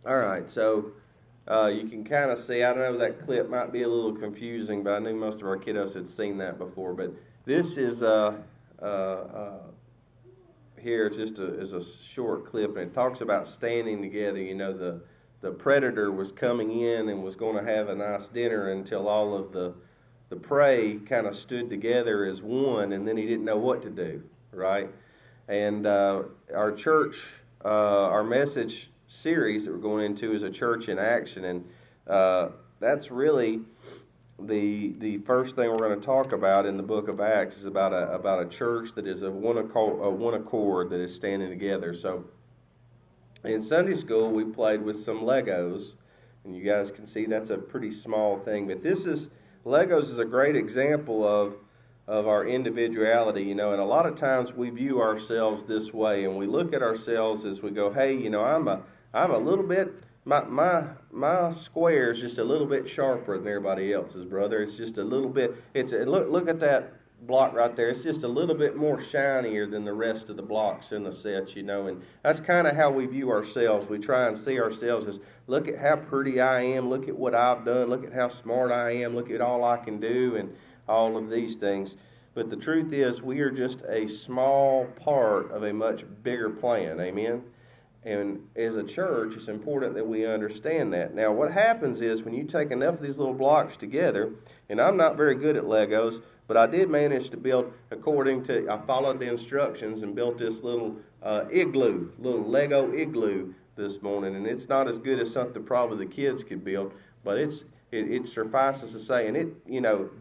All right, so you can kind of see, I don't know, that clip might be a little confusing, but I knew most of our kiddos had seen that before. But this is uh, here is just is a short clip, and it talks about standing together. You know, the predator was coming in and was going to have a nice dinner until all of the prey kind of stood together as one, and then he didn't know what to do, right? And our church, our message series that we're going into is a church in action, and that's really the first thing we're going to talk about in the book of Acts is about a church that is one accord that is standing together. So in Sunday school we played with some Legos, and you guys can see that's a pretty small thing, but Legos is a great example of our individuality, you know, and a lot of times we view ourselves this way, and we look at ourselves as we go, hey, you know, I'm a little bit, my square is just a little bit sharper than everybody else's, brother. It's just a little bit. Look at that block right there. It's just a little bit more shinier than the rest of the blocks in the set, you know. And that's kind of how we view ourselves. We try and see ourselves as, look at how pretty I am. Look at what I've done. Look at how smart I am. Look at all I can do, and all of these things. But the truth is, we are just a small part of a much bigger plan. Amen. And as a church, it's important that we understand that. Now, what happens is when you take enough of these little blocks together, and I'm not very good at Legos, but I did manage to build, I followed the instructions and built this little little Lego igloo this morning. And it's not as good as something probably the kids could build, but it suffices to say, and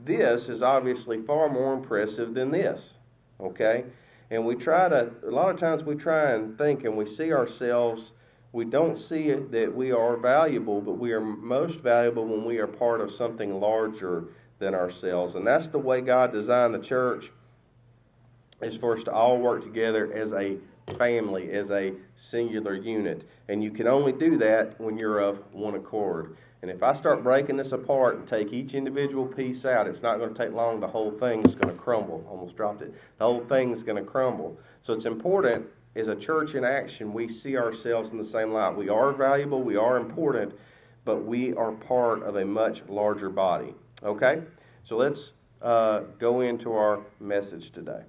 this is obviously far more impressive than this, okay? And a lot of times we try and think and we see ourselves, we don't see it that we are valuable, but we are most valuable when we are part of something larger than ourselves. And that's the way God designed the church, is for us to all work together as a family, as a singular unit. And you can only do that when you're of one accord. And if I start breaking this apart and take each individual piece out, it's not going to take long. The whole thing's going to crumble. Almost dropped it. The whole thing's going to crumble. So it's important, as a church in action, we see ourselves in the same light. We are valuable, we are important, but we are part of a much larger body. Okay? So let's go into our message today.